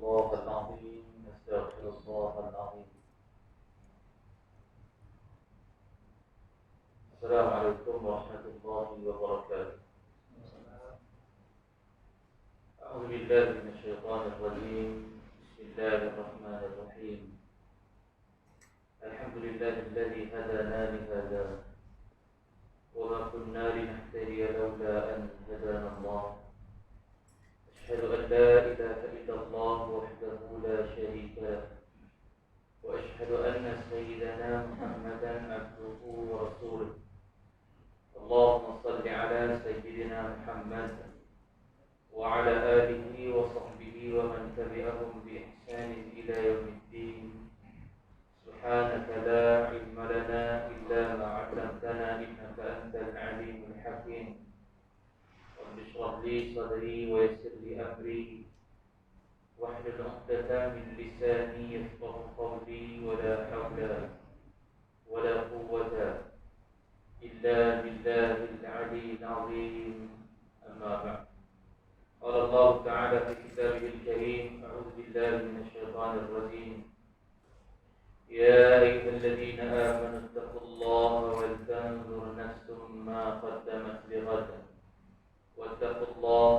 الله العظيم أستغفر الله العظيم. السلام عليكم ورحمة الله وبركاته. أعوذ بالله من الشيطان الرجيم. بسم الله الرحمن الرحيم. الحمد لله الذي هدانا لهذا وما كنا لنهتدي لولا أن هدانا الله. أشهد أن لا إله إلا الله وحده لا شريك له، وأشهد أن سيدنا محمدا عبده ورسوله. اللهم صل على سيدنا محمد وعلى آله وصحبه ومن تبعهم بإحسان إلى يوم الدين. سبحانك لا علم لنا إلا ما علمتنا إنك أنت العليم الحكيم. رب اشرح لي صدري ويسر لي أمري واحلل عقدة من لساني يفقهوا قولي ولا حول ولا قوة إلا بالله العلي العظيم. أما بعد، قال الله تعالى في كتابه الكريم: أعوذ بالله من الشيطان الرجيم. يا أيها الذين آمنوا اتقوا الله ولتنظر نفس ما قدمت لغد واتقوا الله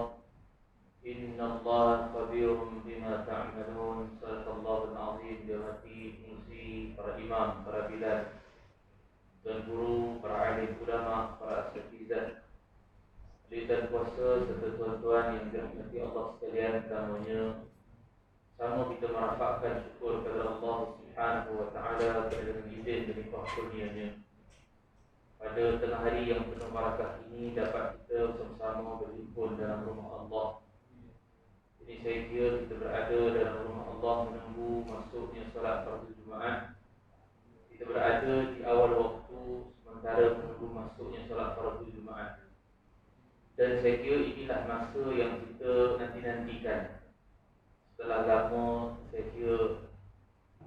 إن الله خبير بما تعملون. صدق الله العظيم. Dirahmati fungsi para imam, para bilal dan guru, para alim ulama, para asatizah, dan puasa serta tuan-tuan yang dirahmati Allah sekalian. Pertamanya, sama kita merafakkan syukur kepada Allah Subhanahu wa taala kerana izin dan limpah kurnia-Nya. Pada tengah hari yang penuh barakah ini dapat kita bersama-sama berhimpun dalam rumah Allah. Ini saya kira kita berada dalam rumah Allah menunggu masuknya solat fardu Jumaat. Kita berada di awal waktu sementara menunggu masuknya solat fardu Jumaat. Dan saya kira inilah masa yang kita nanti-nantikan. Setelah lama saya kira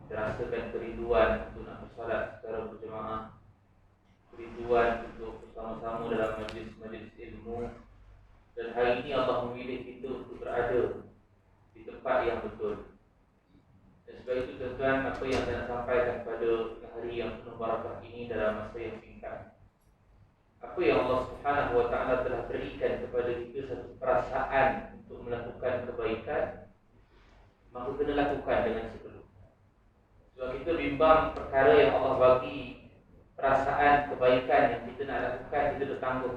terasakan kerinduan untuk nak bersolat secara berjemaah, kerinduan untuk bersama-sama dalam majlis-majlis ilmu. Dan hari ini Allah memilih kita untuk berada di tempat yang betul. Dan sebab itu tuan-tuan, apa yang saya nak sampaikan pada hari yang penuh barakah ini dalam masa yang singkat. Apa yang Allah Subhanahu wa taala telah berikan kepada kita satu perasaan untuk melakukan kebaikan, maka kena lakukan dengan sepenuhnya. Sebab kita bimbang perkara yang Allah bagi perasaan kebaikan yang kita nak lakukan, kita bertangguh.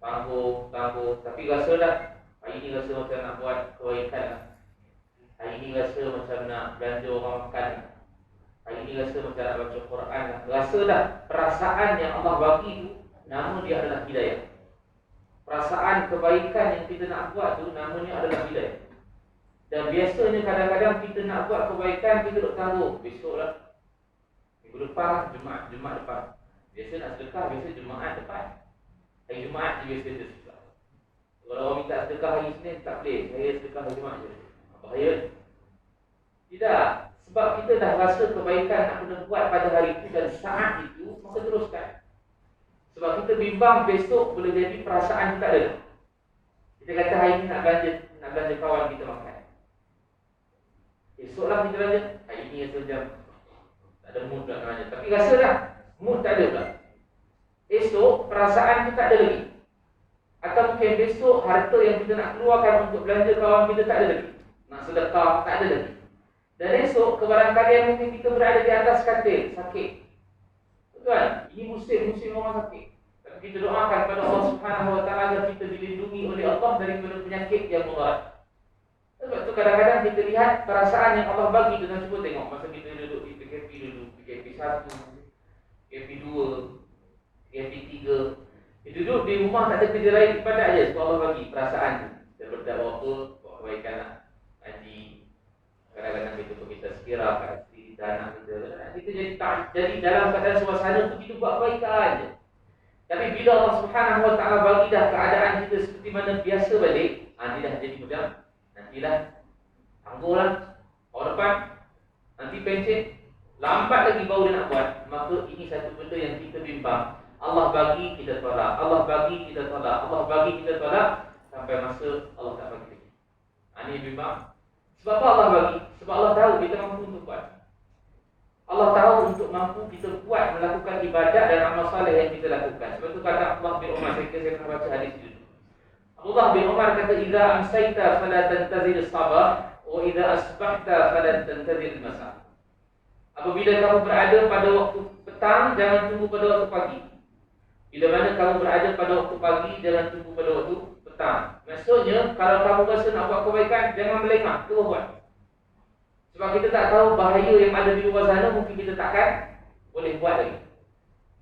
Tangguh. Tapi rasalah, hari ini rasa macam nak buat kebaikan lah. Hari ini rasa macam nak belanja orang makan lah. Hari ini rasa macam nak baca Quran lah. Rasalah perasaan yang Allah bagi tu, nama dia adalah hidayah. Perasaan kebaikan yang kita nak buat tu, namanya adalah hidayah. Dan biasanya kadang-kadang kita nak buat kebaikan, kita duk tangguh. Besok lah, minggu depan, Jumaat depan. Biasa nak sedekah, biasa Jumaat depan. Hari Jumaat je biasa dia sedekah. Kalau orang minta sedekah hari Isnin, tak boleh. Saya sedekah hari Jumaat je. Bahaya. Tidak. Sebab kita dah rasa kebaikan nak kena buat pada hari itu dan saat itu, maka teruskan. Sebab kita bimbang besok boleh jadi perasaan kita ada. Kita kata hari ini nak belanja kawan kita makan. Esoklah kita belanja. Hari ini rasa macam tak ada mood nak belanja. Tapi rasa dah mood tak ada pula. Esok perasaan kita tak ada lagi. Atau mungkin besok harta yang kita nak keluarkan untuk belanja kawan kita tak ada lagi. Nak sedekah tak ada lagi. Dan esok kebarangkalian mungkin kita berada di atas katil sakit. Tuan, ini musim orang sakit. Tapi kita doakan kepada Allah Subhanahu wa taala agar kita dilindungi oleh Allah daripada penyakit yang mudarat. Sebab tu kadang-kadang kita lihat perasaan yang Allah bagi. Kita cuba tengok masa kita duduk di PKP dulu, PKP 1, PKP 2, PKP 3. Kita duduk di rumah tak ada kerja lain, ibadat aja. Sebab Allah bagi perasaan tu. Kita berdakwah apa, buat kebaikan lah. Haji. Kadang-kadang kita pergi tazkirah kat isteri kita, anak kita. Kita jadi dalam keadaan suasana tu kita buat kebaikan je. Tapi bila Allah Subhanahu wa taala bagi dah keadaan kita seperti mana biasa balik, dia dah jadi macam nantilah tangguhlah tahun depan, nanti pencet, lambat lagi baru dia nak buat. Maka ini satu benda yang kita bimbang. Allah bagi kita tolak, Allah bagi kita tolak, Allah bagi kita tolak sampai masa Allah tak bagi lagi. Ini bimbang. Sebab apa Allah bagi? Sebab Allah tahu kita mampu untuk buat. Allah tahu untuk mampu kita buat, melakukan ibadat dan amal saleh yang kita lakukan. Sebab itu kata Abdullah bin Umar, saya pernah baca hadis itu. Abdullah bin Umar kata, "Idza amsayta fala tantazir as-sabah, wa idza asbahta fala tantazir al-masa." Apabila kamu berada pada waktu petang, jangan tunggu pada waktu pagi. Bila mana kamu berada pada waktu pagi, jangan tunggu pada waktu petang. Maksudnya, kalau kamu rasa nak buat kebaikan, jangan melengah, terus buat. Sebab kita tak tahu bahaya yang ada di luar sana, mungkin kita takkan boleh buat lagi.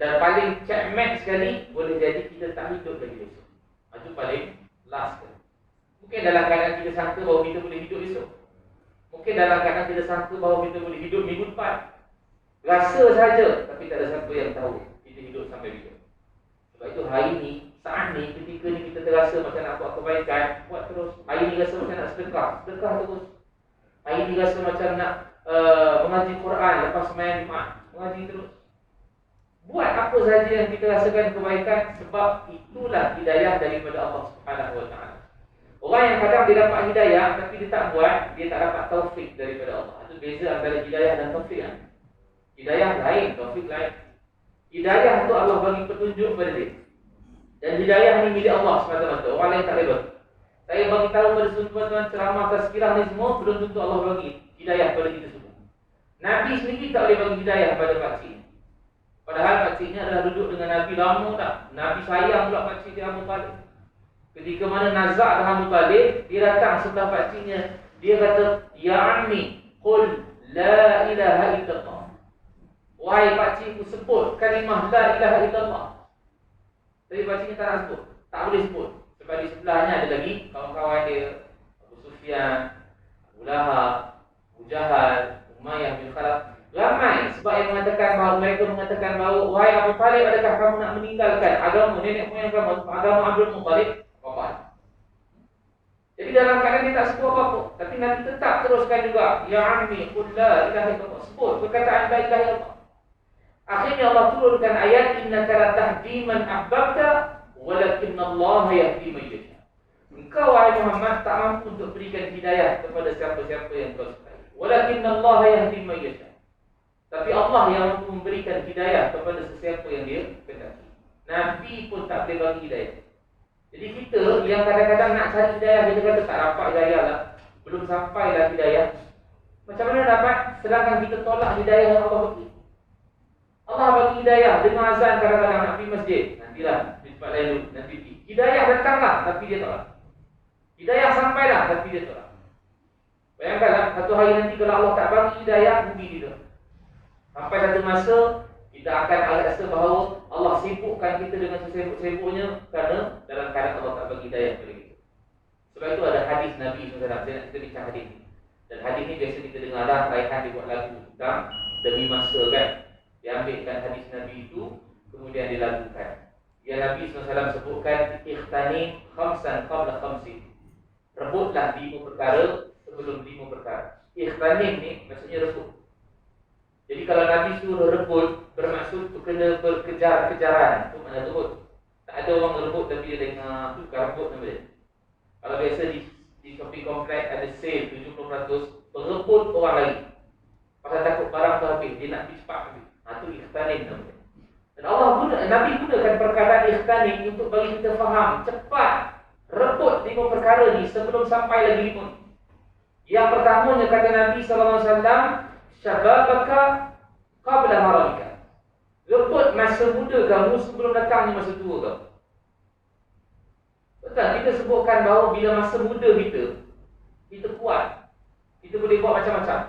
Dan paling checkmate sekali, boleh jadi kita tak hidup lagi besok. Itu paling last sekali. Mungkin dalam keadaan kita sangka bahawa kita boleh hidup esok. Mungkin dalam keadaan kita sangka bahawa kita boleh hidup minggu depan. Rasa saja, tapi tak ada siapa yang tahu kita hidup sampai bila. Sebab itu hari ni, saat ni, ketika ni kita terasa macam nak buat kebaikan, buat terus. Hari ni rasa macam nak sedekah, sedekah terus. Hari ni rasa macam nak mengaji Quran lepas sembahyang Jumaat, mengaji terus. Buat apa saja yang kita rasakan kebaikan, sebab itulah hidayah daripada Allah Subhanahu Wa Taala. Orang yang kadang dia dapat hidayah tapi dia tak buat, dia tak dapat taufik daripada Allah. Itu beza antara hidayah dan taufik. Hidayah lain, taufik lain. Hidayah tu Allah bagi petunjuk pada dia. Dan hidayah ni milik Allah semata-mata. Orang lain tak boleh bagi. Saya bagi tahu pada tuan-tuan ceramah tazkirah ni semua, belum tentu Allah bagi hidayah pada kita semua. Nabi sendiri tak boleh bagi hidayah pada pakcik. Padahal pakciknya adalah duduk dengan Nabi lama tak. Nabi sayang pula pakcik dia Abu Talib. Ketika mana Nazak dan Abu Talib, dia datang sebelah pakciknya. Dia kata, "Ya Ammi, qul la ilaha illallah." Wahai pakcikku, sebut kalimah la ilaha illallah. Tapi pakciknya tak nak sebut, tak boleh sebut. Sebab di sebelahnya ada lagi kawan-kawan dia, Abu Sufyan, Abu Lahab, Abu Jahal, Umayyah bin Khalaf. Ramai sebab yang mengatakan bahawa mereka mengatakan bahawa, "Wahai Abu Talib, adakah kamu nak meninggalkan agama nenek moyang kamu, agama Abdul Muttalib?" Apa? Jadi dalam keadaan dia tak sebut apa-apa, tapi Nabi tetap teruskan juga, "Ya Ammi, qul la ilaha illallah." Sebut perkataan la ilaha illallah. Akhirnya Allah turunkan ayat, "Innaka la tahdi man ahbabta, walakinnallaha yahdi man yasha." Engkau wahai Muhammad tak mampu untuk berikan hidayah kepada siapa-siapa yang kau sukai. Walakinnallaha yahdi man yasha. Tapi Allah yang mampu memberikan hidayah kepada sesiapa yang dia kehendaki. Nabi pun tak boleh bagi hidayah. Jadi kita yang kadang-kadang nak cari hidayah, kita kata tak dapat hidayah lah, belum sampailah hidayah. Macam mana dapat? Sedangkan kita tolak hidayah yang Allah bagi. Allah bagi hidayah dengan azan kadang-kadang nak pergi masjid. Nantilah di tempat lain dulu, nanti pergi. Hidayah datanglah tapi dia tolak. Hidayah sampailah tapi dia tolak. Bayangkanlah satu hari nanti kalau Allah tak bagi hidayah, rugi kita. Sampai satu masa kita akan rasa bahawa Allah sibukkan kita dengan sesibuk-sibuknya kerana dalam keadaan Allah tak bagi hidayah kepada kita. Sebab itu ada hadis Nabi SAW. Saya nak kita bincang hadis ini. Dan hadis ini biasa kita dengar dah, raihan dibuat lagu tentang demi masa kan. Diambilkan hadis Nabi itu, kemudian dilakukan. Yang Nabi SAW sebutkan, "Ikhtani khamsan qabla khamsin." Rebutlah 5 perkara sebelum 5 perkara. Ikhtani ni maksudnya rebut. Jadi kalau Nabi suruh rebut, bermaksud tu kena berkejar-kejaran. Itu makna rebut. Tak ada orang rebut tapi dia dengar, tu bukan rebut nama dia. Kalau biasa di shopping kompleks ada sale 70%, berebut orang lain. Pasal takut barang tu habis, dia nak pergi cepat habis. Itu ikhtanin namanya. Dan Nabi gunakan perkataan ikhtanin untuk bagi kita faham, cepat rebut 5 perkara ni sebelum sampai lagi 5. Yang pertamanya kata Nabi SAW, "Syababaka qabla haramika." Rebut masa muda kamu sebelum datangnya masa tua kamu. Betul, kita sebutkan bahawa bila masa muda kita kuat, kita boleh buat macam-macam.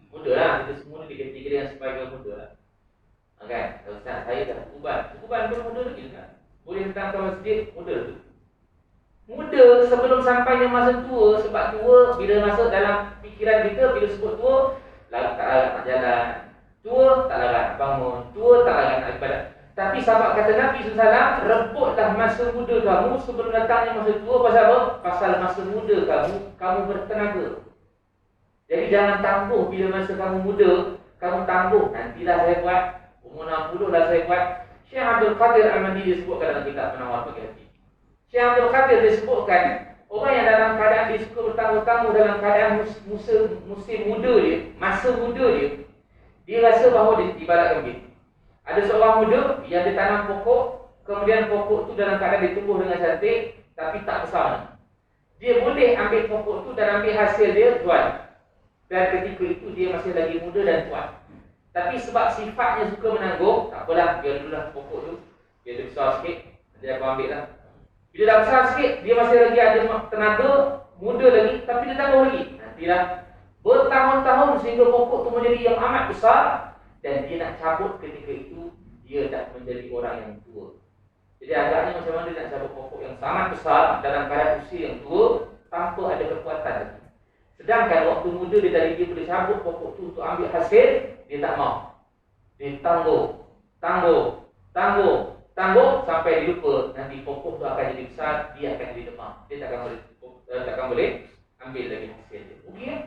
Muda lah, kita semua di kategori yang sebagai muda lah. Kan? Ustaz, saya dah uban pun muda lagi kan? Boleh datang ke masjid, muda tu. Muda sebelum sampainya masa tua. Sebab tua, bila masuk dalam fikiran kita, bila sebut tua, tak larat nak jalan, tua tak larat nak bangun, tua tak larat nak ibadat. Tapi sahabat kata Nabi SAW, rebutlah masa muda kamu sebelum datangnya masa tua. Pasal apa? Pasal masa muda kamu bertenaga. Jadi jangan tangguh bila masa kamu muda, kamu tangguh, nantilah saya buat, umur 60 dah saya buat. Syekh Abdul Qadir Al-Mandi disebutkan dalam kitab Penawar Bagi Hati. Syekh Abdul Qadir disebutkan, Orang yang dalam keadaan dia suka bertangguh-tangguh dalam keadaan musim muda dia, masa muda dia rasa bahawa dia ibaratkan begini. Ada seorang muda yang dia tanam pokok, kemudian pokok tu dalam keadaan dia tumbuh dengan cantik, tapi tak besar. Dia boleh ambil pokok tu dan ambil hasil dia, jual. Dan ketika itu dia masih lagi muda dan kuat. Tapi sebab sifatnya suka menanggung, tak apalah, biar dululah pokok tu. Biar dia besar sikit, nanti aku ambil lah. Bila dah besar sikit, dia masih lagi ada tenaga, muda lagi, tapi dia tangguh lagi. Nantilah bertahun-tahun sehingga pokok tu menjadi yang amat besar, dan dia nak cabut ketika itu, dia dah menjadi orang yang tua. Jadi agaknya macam mana dia nak cabut pokok yang sangat besar dalam keadaan usia yang tua, tanpa ada kekuatan lagi. Sedangkan waktu muda dia tadi, dia boleh cabut pokok tu untuk ambil hasil, dia tak mau. Dia tangguh sampai dia lupa nanti pokok tu akan jadi besar, dia akan jadi lemah. Dia takkan boleh ambil lagi hasil dia. Okey ya?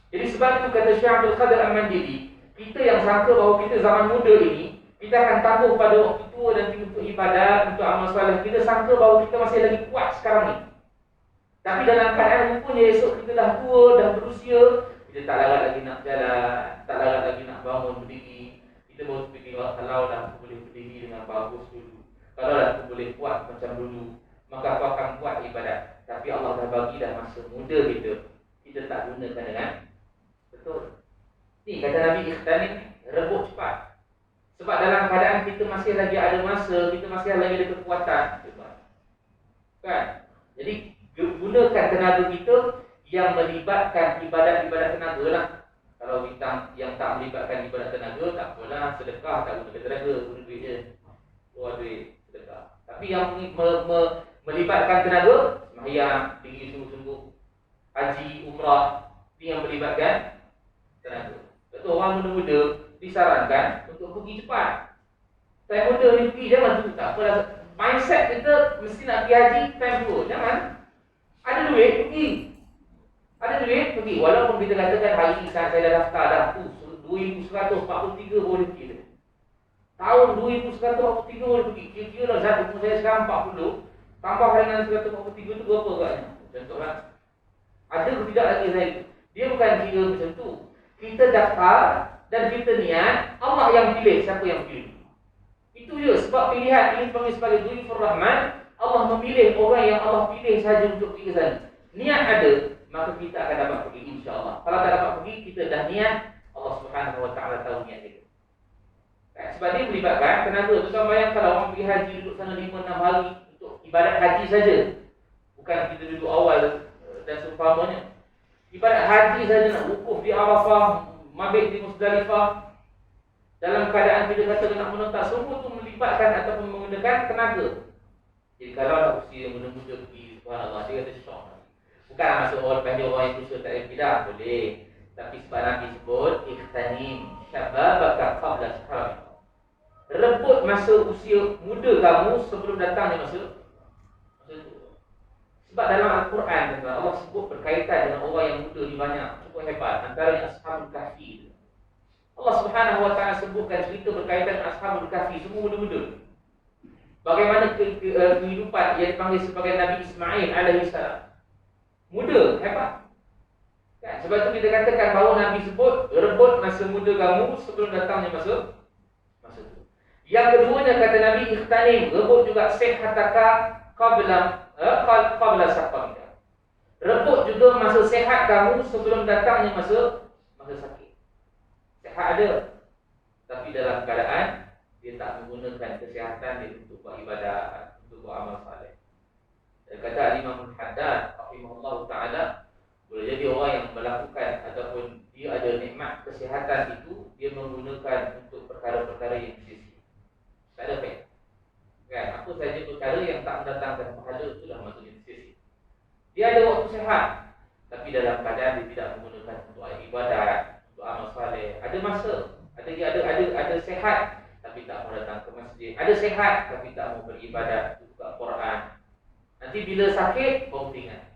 Jadi sebab itu kata Syekh Abdul Qadir Al-Mandili, kita yang sangka bahawa kita zaman muda ini, kita akan tangguh pada waktu tua dan untuk ibadat, untuk amal soleh. Kita sangka bahawa kita masih lagi kuat sekarang ni. Tapi dalam keadaan rupanya esok kita dah tua, dah berusia, kita tak larat lagi nak jalan, tak larat lagi nak bangun berdiri. Kita baru fikir, kalau dah aku boleh berdiri dengan bagus dulu, kalau dah aku boleh kuat macam dulu, maka aku akan buat ibadat. Tapi Allah dah bagi dah masa muda kita tak gunakan dengan betul. Ni kata Nabi, ikhtanim, rebut cepat. Sebab dalam keadaan kita masih lagi ada masa, kita masih lagi ada kekuatan, kan? Jadi gunakan tenaga kita yang melibatkan ibadat-ibadat tenaga lah. Kalau kita yang tak melibatkan ibadat tenaga, tak apalah, sedekah tak gunakan tenaga, guna duit je. Keluar duit, sedekah. Tapi yang melibatkan tenaga, sembahyang, tinggi sungguh-sungguh, haji, umrah, ini yang melibatkan tenaga. Betul, orang muda-muda disarankan untuk pergi cepat. Time muda ni pergi, jangan tu, tak apalah. Mindset kita mesti nak pergi haji, time tua, jangan. Ada duit, pergi. Ada duit, pergi. Walaupun kita katakan hari ini saat saya dah daftar dah, 2143 boleh pergi. Tahun 2143 boleh pergi. Kira-kira lah zat umur saya sekarang 40, tambah dengan 143 tu berapa agaknya? Contohlah. Ada ke tidak lagi saya itu? Dia bukan kira macam tu. Kita daftar dan kita niat, Allah yang pilih siapa yang pilih. Itu je, sebab pilihan ini dipanggil sebagai Dhuyufur Rahman. Allah memilih orang yang Allah pilih saja untuk pergi ke sana. Niat ada, maka kita akan dapat pergi, insya-Allah. Kalau tak dapat pergi, kita dah niat, Allah Subhanahu Wa Taala tahu niat kita. Sebab dia melibatkan tenaga. Tuan bayang kalau orang pergi haji duduk sana 5-6 hari untuk ibadat haji saja. Bukan kita duduk awal dan seumpamanya. Ibadat haji saja nak wukuf di Arafah, mabit di Muzdalifah. Dalam keadaan kita kata nak menontak, semua tu melibatkan ataupun menggunakan tenaga. Jadi kalau nak usia muda-muda pergi, subhanallah, dia kata syok. Bukan maksud orang lepas dia orang yang berusia tak boleh pindah, boleh. Tapi sebab Nabi sebut, ikhtanim syababaka qabla syahram. Rebut masa usia muda kamu sebelum datangnya masa tu. Sebab dalam Al-Quran Allah sebut berkaitan dengan orang yang muda ni banyak, cukup hebat. Antaranya Ashabul Kahfi. Allah Subhanahu Wa Taala sebutkan cerita berkaitan dengan Ashabul Kahfi, semua muda-muda. Bagaimana kehidupan yang dipanggil sebagai Nabi Ismail alaihissalam. Muda, hebat. Kan? Sebab itu kita katakan bahawa Nabi sebut rebut masa muda kamu sebelum datangnya masa tu. Yang keduanya kata Nabi, ikhtanim, rebut juga sihataka qabla saqamika. Rebut juga masa sehat kamu sebelum datangnya masa sakit. Sehat ada, tapi dalam keadaan dia tak menggunakan kesihatan dia untuk buat ibadat, untuk buat amal saleh. Dan kata Imam Al-Haddad rahimahullah ta'ala, boleh jadi orang yang melakukan ataupun dia ada nikmat kesihatan itu, dia menggunakan untuk perkara-perkara yang sisi. Tak ada baik. Kan? Apa saja perkara yang tak mendatangkan pahala, itulah maksudnya sisi. Dia ada waktu sehat, tapi dalam keadaan dia tidak menggunakan untuk ibadat, untuk amal saleh. Ada masa, ada sehat, tapi tak mau datang ke masjid. Ada sehat, tapi tak mau beribadat, buka Quran. Nanti bila sakit, baru ingat.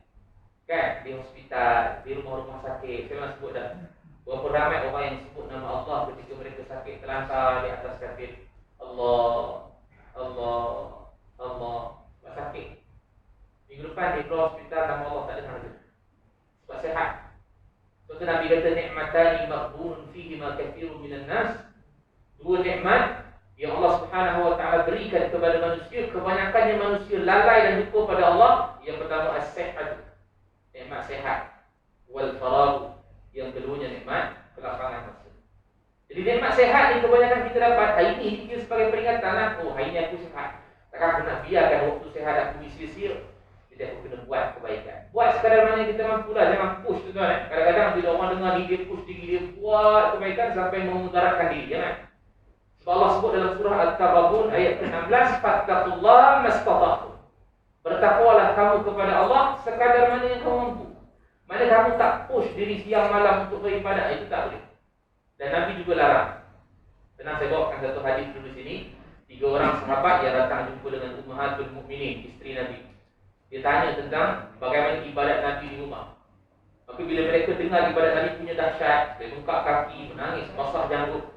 Kan? Di hospital, di rumah-rumah sakit. Saya memang sebut dah. Berapa ramai orang yang sebut nama Allah ketika mereka sakit, terlantar di atas katil. Allah. Sakit. Minggu depan dia keluar hospital nama Allah tak dengar dia. Sebab sehat. Sebab tu Nabi kata ni'matani maghbunun fihi ma katsirun minan nas. Dua nikmat yang Allah Subhanahu wa taala berikan kepada manusia, kebanyakannya manusia lalai dan lupa pada Allah. Yang pertama as-sihat, nikmat sehat. Wal faragh, yang keduanya nikmat kelapangan masa. Jadi nikmat sehat ni kebanyakan kita dapat. Hari ini kita sebagai peringatan lah, oh hari ni aku sehat. Takkan aku nak biarkan waktu sehat aku sia-sia. Jadi aku kena buat kebaikan. Buat sekadar mana kita mampu lah, jangan push tuan-tuan. Kadang-kadang bila orang dengar dia push diri dia buat kebaikan sampai memudaratkan diri, jangan. Sebab Allah sebut dalam surah At-Taghabun ayat ke-16, fattaqullaha mastata'tum. Bertakwalah kamu kepada Allah sekadar mana yang kamu mampu. Mana kamu tak push diri siang malam untuk beribadah, itu tak boleh. Dan Nabi juga larang. Pernah saya bawakan satu hadis dulu sini. 3 orang sahabat yang datang jumpa dengan Ummahatul Mukminin, isteri Nabi. Dia tanya tentang bagaimana ibadat Nabi di rumah. Maka bila mereka dengar ibadat Nabi punya dahsyat, dia bengkak kaki, menangis, basah janggut.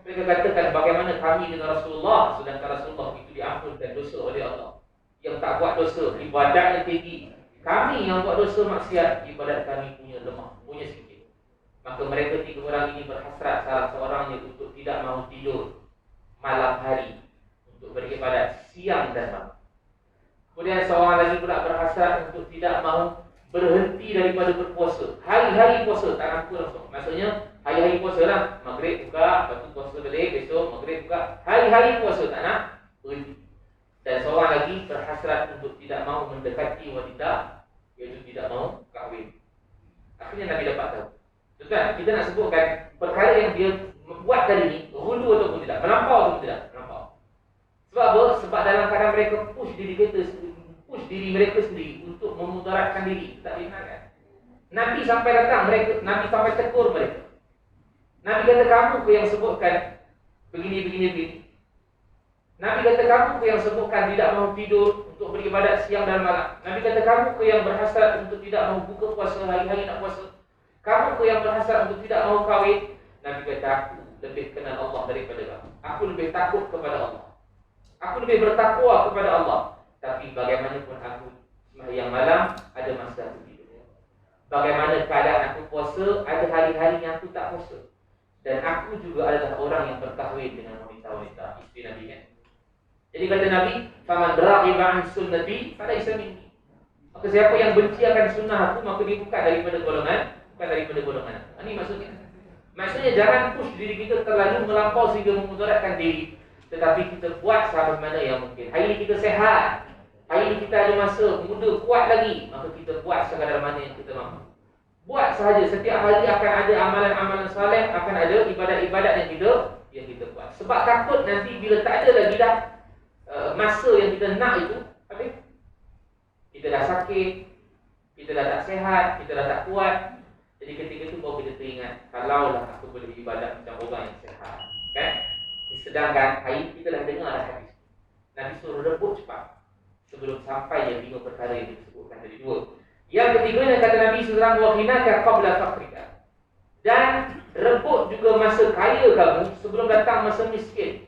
Mereka katakan bagaimana kami dengan Rasulullah, sedangkan Rasulullah itu diampunkan dosa oleh Allah. Yang tak buat dosa, ibadatnya tinggi. Kami yang buat dosa maksiat, ibadat kami punya lemah, punya sikit. Maka mereka 3 orang ini berhasrat salah seorangnya untuk tidak mahu tidur malam hari, untuk beribadat siang dan malam. Kemudian seorang lagi pula berhasrat untuk tidak mahu berhenti daripada berpuasa. Hari-hari puasa, tak nampu langsung. Maksudnya hari-hari puasa lah. Maghrib buka, lepas tu puasa balik, besok maghrib buka. Hari-hari puasa, tak nak berhenti. Dan seorang lagi berhasrat untuk tidak mahu mendekati wanita, iaitu tidak mahu kahwin. Akhirnya Nabi dapat tahu. Tuan, kita nak sebutkan perkara yang dia buat tadi ni, hulu ataupun tidak, melampau ataupun tidak, melampau. Sebab apa? Sebab dalam keadaan mereka push diri mereka sendiri untuk memudaratkan diri, tak dibenarkan. Nabi sampai datang, Nabi sampai tegur mereka. Nabi kata, kamu ke yang sebutkan begini. Nabi kata, kamu ke yang sebutkan tidak mahu tidur untuk beribadat siang dan malam. Nabi kata, kamu ke yang berhasrat untuk tidak mahu buka puasa, hari-hari nak puasa. Kamu ke yang berhasrat untuk tidak mahu kahwin. Nabi kata, aku lebih kenal Allah daripada kamu. Aku lebih takut kepada Allah. Aku lebih bertakwa kepada Allah. Tapi bagaimanapun aku sembahyang malam, ada masa aku tidur. Bagaimana keadaan aku puasa, ada hari-hari yang aku tak puasa. Dan aku juga adalah orang yang berkahwin dengan wanita-wanita, isteri Nabi kan. Jadi kata Nabi, faman raghiba an sunnati falaysa minni. Maka siapa yang benci akan sunnah aku, maka dia bukan daripada golongan. Ini maksudnya. Maksudnya jangan push diri kita terlalu melampau sehingga memudaratkan diri. Tetapi kita buat sahabat mana yang mungkin. Hari ini kita sehat, hari ini kita ada masa muda, kuat lagi, maka kita buat sekadar mana yang kita mampu. Buat sahaja, setiap hari akan ada amalan-amalan saleh, akan ada ibadat-ibadat yang kita buat. Sebab takut nanti bila tak ada lagi dah masa yang kita nak itu, habis. Kita dah sakit, kita dah tak sehat, kita dah tak kuat. Jadi ketika itu baru kita teringat, kalaulah aku boleh ibadat macam orang yang sehat, kan? Sedangkan hari kita dah dengar dah hadis. Nabi suruh rebut cepat sebelum sampai yang 5 perkara yang disebutkan tadi 2. Yang ketiganya kata Nabi sallallahu alaihi wasallam, qabla faqrika. Dan rebut juga masa kaya kamu sebelum datang masa miskin.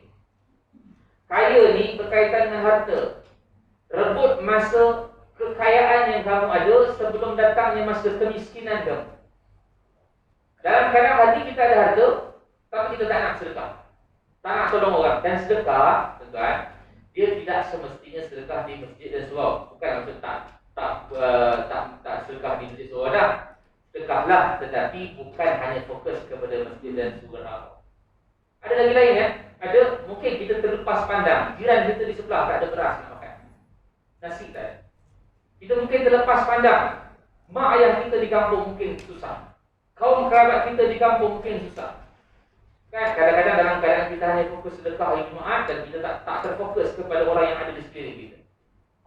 Kaya ni berkaitan dengan harta. Rebut masa kekayaan yang kamu ada sebelum datangnya masa kemiskinan kamu. Dalam keadaan hati kita ada harta, tapi kita tak nak sedekah, tak nak tolong orang. Dan sedekah, tuan-tuan, dia tidak semestinya sedekah di masjid dan surau. Bukan maksud tak sedekah di masjid surau dah. Sedekahlah, tetapi bukan hanya fokus kepada masjid dan surau. Ada lagi lain ya. Ada mungkin kita terlepas pandang, jiran kita di sebelah tak ada beras nak makan, nasi tak ada. Kita mungkin terlepas pandang, mak ayah kita di kampung mungkin susah, kaum kerabat kita di kampung mungkin susah. Kan kadang-kadang dalam keadaan kita hanya fokus sedekah hari Jumaat dan kita tak terfokus kepada orang yang ada di sekeliling kita.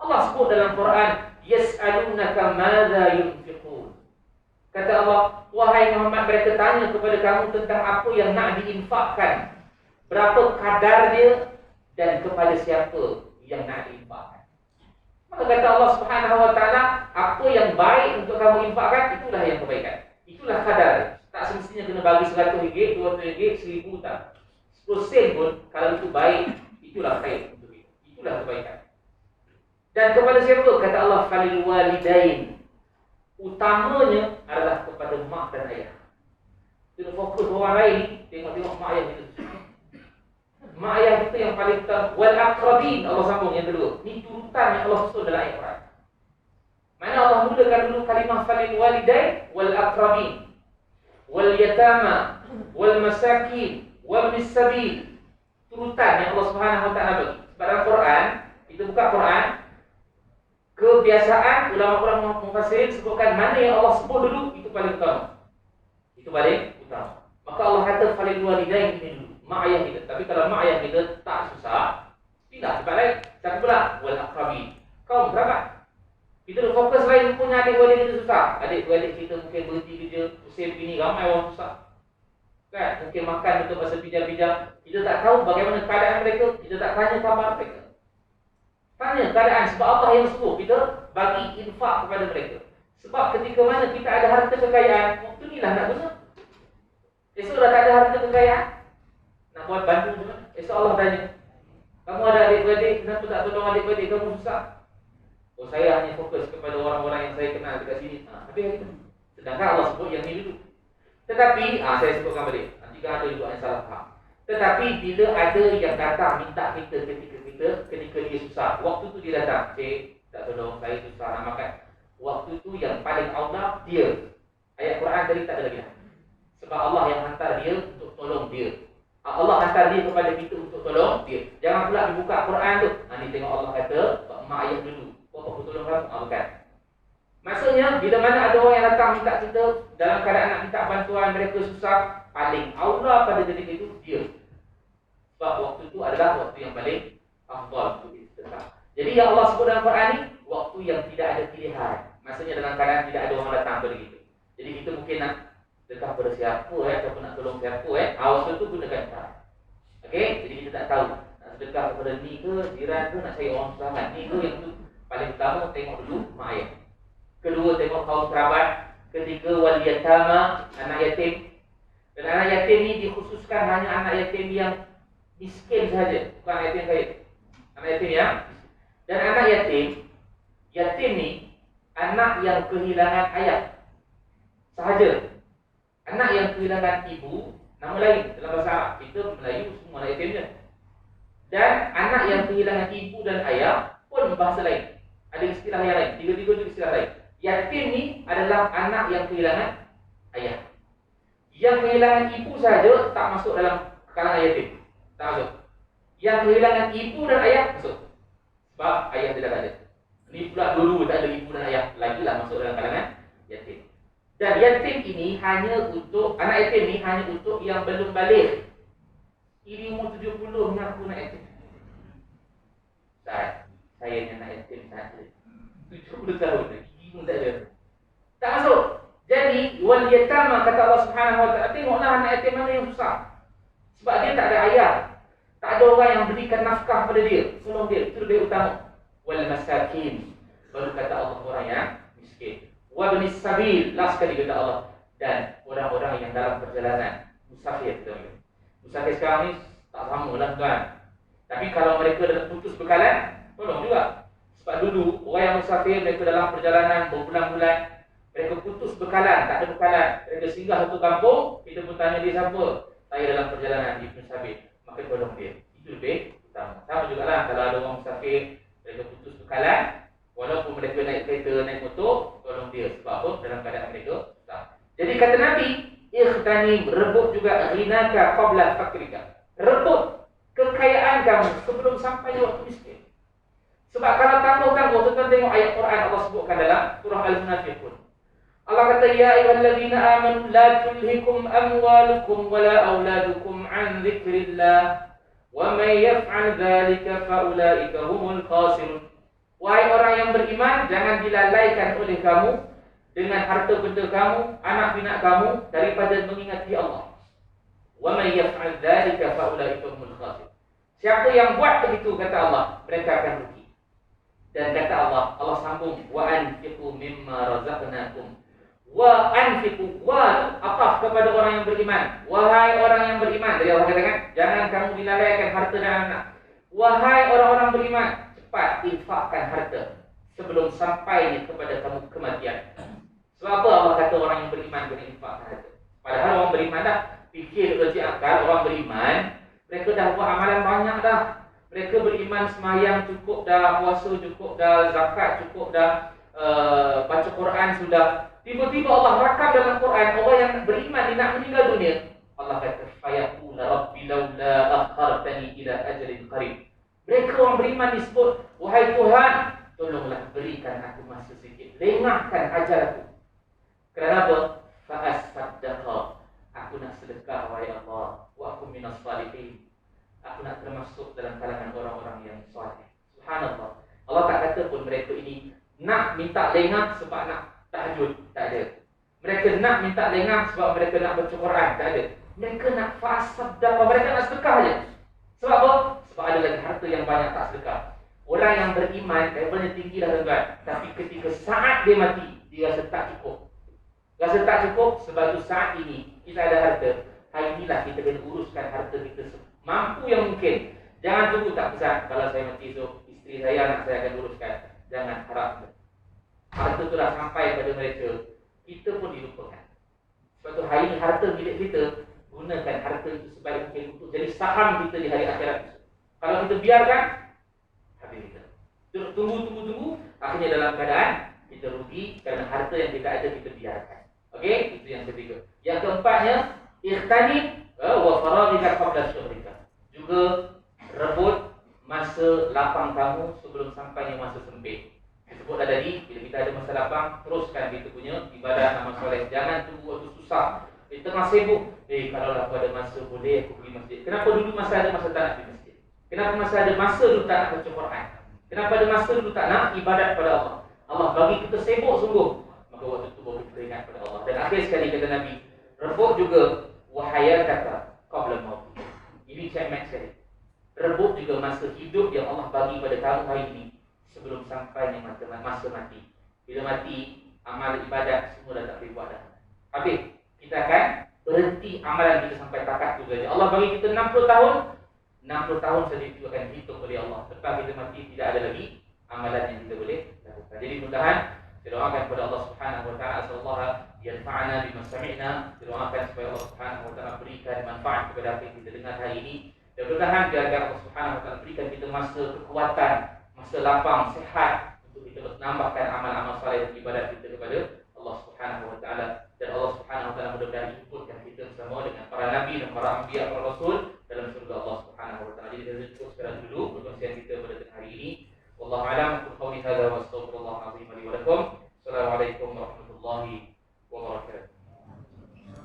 Allah sebut dalam Quran, yas'alunaka madza yunfiqun. Kata Allah, wahai Muhammad, mereka tanya kepada kamu tentang apa yang nak diinfakkan, berapa kadar dia dan kepada siapa yang nak diinfakkan. Maka kata Allah Subhanahu wa taala, apa yang baik untuk kamu infakkan, itulah yang kebaikan. Itulah kadar. Tak semestinya kena bagi RM100, RM200, RM1000 tak. 10 sen pun kalau itu baik, itulah khair untuk kita. Itulah kebaikan. Dan kepada siapa? Kata Allah, falil walidain. Utamanya adalah kepada mak dan ayah. Kita fokus orang lain ni, tengok-tengok mak ayah kita. Mak ayah kita yang paling utama. Wal aqrabin, Allah sambung yang kedua. Ni turutan yang Allah susun dalam ayat Quran. Mana Allah mulakan dulu kalimah falil walidain wal aqrabin, wal yatama, wal masakin, wal misabil. Turutan yang Allah Subhanahu Wa Taala bagi. Sebab dalam Quran, kita buka Quran, kebiasaan ulama-ulama mufassirin sebutkan mana yang Allah sebut dulu, itu paling utama. Itu paling utama. Maka Allah kata falil walidain ini dulu, mak ayah kita. Tapi kalau mak ayah kita tak susah, pindah tempat lain. Siapa pula? Wal aqrabin, kaum kerabat. Kita dah fokus lain punya adik-beradik kita susah. Adik-beradik kita mungkin berhenti kerja, pusing begini, ramai orang susah. Kan? Mungkin makan betul pasal pinjam-pinjam. Kita tak tahu bagaimana keadaan mereka, kita tak tanya khabar mereka. Tanya keadaan, sebab Allah yang suruh kita bagi infak kepada mereka. Sebab ketika mana kita ada harta kekayaan, waktu inilah nak guna. Esok dah tak ada harta kekayaan, nak buat bantu macam mana? Esok Allah tanya, kamu ada adik-beradik, kenapa tak tolong adik-beradik kamu susah? Oh, saya hanya fokus kepada orang-orang yang saya kenal dekat sini. Habis itu. Sedangkan Allah sebut yang ni dulu. Tetapi, saya sebutkan balik. Jika ada juga yang salah faham. Tetapi bila ada yang datang minta kita ketika dia susah, waktu tu dia datang, cik, tak tolong, saya susah nak makan. Waktu tu yang paling aula dia. Ayat Quran tadi tak ada lagi. Sebab Allah yang hantar dia untuk tolong dia. Allah hantar dia kepada kita untuk tolong dia. Jangan pula dibuka Quran tu. Ni tengok Allah kata, mak ayah dulu. Apa tolong kamu? Bukan. Maksudnya, bila mana ada orang yang datang minta kita dalam keadaan nak minta bantuan, mereka susah, paling aula pada ketika itu dia. Sebab waktu itu adalah waktu yang paling afdal untuk kita. Jadi yang Allah sebut dalam Quran ni, waktu yang tidak ada pilihan. Maksudnya dalam keadaan tidak ada orang datang kepada kita. Jadi kita mungkin nak sedekah kepada siapa ataupun nak tolong siapa waktu itu gunakan Quran. Okey, jadi kita tak tahu nak sedekah kepada ni ke, jiran ke, nak cari orang susah ni ke, yang tu paling utama tengok dulu mak ayah. Kedua tengok kaum kerabat. Ketiga wal yatama, anak yatim. Dan anak yatim ni dikhususkan hanya anak yatim yang miskin saja, bukan anak yatim kaya. Anak yatim yang dan anak yatim ni anak yang kehilangan ayah sahaja. Anak yang kehilangan ibu, nama lain dalam bahasa Arab. Kita Melayu semua anak yatim je. Dan anak yang kehilangan ibu dan ayah pun bahasa lain. Ada istilah yang lain, tiga-tiga itu istilah lain. Yatim ni adalah anak yang kehilangan ayah. Yang kehilangan ibu saja tak masuk dalam kalangan yatim. Tak masuk. Yang kehilangan ibu dan ayah masuk. Sebab ayah tidak ada. Ini pula dulu tak ada ibu dan ayah, lagilah masuk dalam kalangan yatim. Dan yatim ini hanya untuk, anak yatim ni hanya untuk yang belum balik. Ini umur 70 mengaku nak yatim. Saya ni anak yatim saja. 70 tahun lagi. Tak ada. Tak masuk. Jadi wal yatama, kata Allah Subhanahu Wa Taala, tengoklah anak yatim mana yang susah. Sebab dia tak ada ayah, tak ada orang yang berikan nafkah pada dia, tolong dia. Itu lebih utama. Wal masakin, baru kata Allah orang yang miskin. Wa ibnis sabil, last kali kata Allah, dan orang-orang yang dalam perjalanan musafir. Musafir sekarang ni tak samalah kan. Tapi kalau mereka dah putus bekalan, tolong juga. Sebab dulu orang yang musafir, mereka dalam perjalanan berbulan-bulan, mereka putus bekalan, tak ada bekalan, mereka singgah satu kampung, kita pun tanya dia siapa, saya dalam perjalanan di musafir, maka tolong dia. Itu lebih utama. Sama jugalah kalau ada orang musafir, mereka putus bekalan, walaupun mereka naik kereta, naik motor, tolong dia. Sebab apa? Dalam keadaan mereka susah. Jadi kata Nabi, ikhtanim, rebut juga ghinaka qabla fakrika. Rebut kekayaan kamu sebelum sampai waktu miskin. Sebab kalau tangguh-tangguh, tuan tengok ayat Quran Allah sebutkan dalam surah Al-Munafiqun. Allah kata, ya ayyuhallazina amanu la tulhikum amwalukum wala auladukum an dzikrillah wa may yaf'al dzalika fa ulaika humul khasirun. Wahai orang yang beriman, jangan dilalaikan oleh kamu dengan harta benda kamu, anak pinak kamu daripada mengingati Allah. Wa may yaf'al dzalika fa ulaika humul khasirun. Siapa yang buat begitu, kata Allah, mereka akan rugi. Dan kata Allah, Allah sambung, wa anfiqu mimma razaqnakum. Wa anfiqu, wa aqaf kepada orang yang beriman. Wahai orang yang beriman, jadi Allah katakan, jangan kamu dilalaikan harta dan anak. Wahai orang-orang beriman, cepat infakkan harta sebelum sampainya kepada kamu kematian. Sebab apa Allah kata orang yang beriman kena infakkan harta? Padahal orang beriman dah fikir logik akal, orang beriman mereka dah buat amalan banyak dah. Mereka beriman semayang cukup dah, puasa cukup dah, zakat cukup dah, baca Quran sudah. Tiba-tiba Allah rakam dalam Quran orang yang beriman dia nak meninggal dunia. Allah kata fayaqul rabbi laula akhartani ila ajalin qarib. Mereka orang beriman disebut, wahai Tuhan, tolonglah berikan aku masa sikit, lengahkan ajal aku. Kenapa? Fa asaddaqa, aku nak sedekah wahai Allah, wa aku minas salihin, aku nak termasuk dalam kalangan orang-orang yang soleh. Subhanallah. Allah tak kata pun mereka ini nak minta lengah sebab nak tahajud, tak ada. Mereka nak minta lengah sebab mereka nak baca Quran, tak ada. Mereka nak fasaddaqa, mereka nak sedekah je. Sebab apa? Sebab ada lagi harta yang banyak tak sedekah. Orang yang beriman levelnya tinggi dah tuan-tuan, tapi ketika saat dia mati, dia rasa tak cukup. Rasa tak cukup sebab itu saat ini kita ada harta. Hari inilah kita kena uruskan harta kita mampu yang mungkin. Jangan tunggu tak besar. Kalau saya mati esok, isteri saya, anak saya akan uruskan. Jangan harap. Harta itu dah sampai pada mereka, kita pun dilupakan. Sebab itu hari ini harta milik kita, gunakan harta itu sebaik mungkin untuk jadi saham kita di hari akhirat. Kalau kita biarkan, habis kita. Tunggu, akhirnya dalam keadaan kita rugi kerana harta yang kita ada kita biarkan. Okey, itu yang ketiga. Yang keempatnya, ikhtanim wa faragika qabla syughlika. Juga rebut masa lapang kamu sebelum sampainya masa sempit. Disebut tadi, bila kita ada masa lapang, teruskan kita punya ibadah amal soleh. Jangan tunggu waktu susah. Di tengah sibuk, kalau aku ada masa boleh aku pergi masjid. Kenapa dulu masa ada masa tak nak pergi masjid? Kenapa masa ada masa dulu tak nak baca Quran? Kenapa ada masa dulu tak nak ibadat pada Allah? Allah bagi kita sibuk sungguh. Maka waktu itu baru kita ingat pada Allah. Dan akhir sekali kata Nabi, rebut juga wahayataka qabla maut. Ini checkmate sekali. Rebut juga masa hidup yang Allah bagi pada kamu hari ini sebelum sampainya masa mati. Bila mati, amal ibadat semua dah tak boleh buat dah. Habis, kita akan berhenti amalan kita sampai takat itu saja. Allah bagi kita 60 tahun, 60 tahun saja itu akan dihitung oleh Allah. Lepas kita mati, tidak ada lagi amalan yang kita boleh lakukan. Jadi mudah-mudahan kita doakan kepada Allah Subhanahu wa taala sallallahu yanfa'ana bima sami'na. Kita doakan supaya Allah Subhanahu wa taala berikan manfaat kepada apa yang kita dengar hari ini. Dan mudah-mudahan agar Allah Subhanahu wa taala berikan kita masa kekuatan, masa lapang, sehat untuk kita menambahkan amal-amal saleh dan ibadat kita kepada Allah Subhanahu wa taala. Dan Allah Subhanahu wa taala mudah-mudahan hidupkan kita semua dengan para nabi dan para anbiya, para rasul dalam surga Allah Subhanahu wa taala. Jadi kita cukup sekarang dulu perkongsian kita pada hari ini. Wallahu a'lam. Qul qawli hadza wa astaghfirullah azim li wa lakum.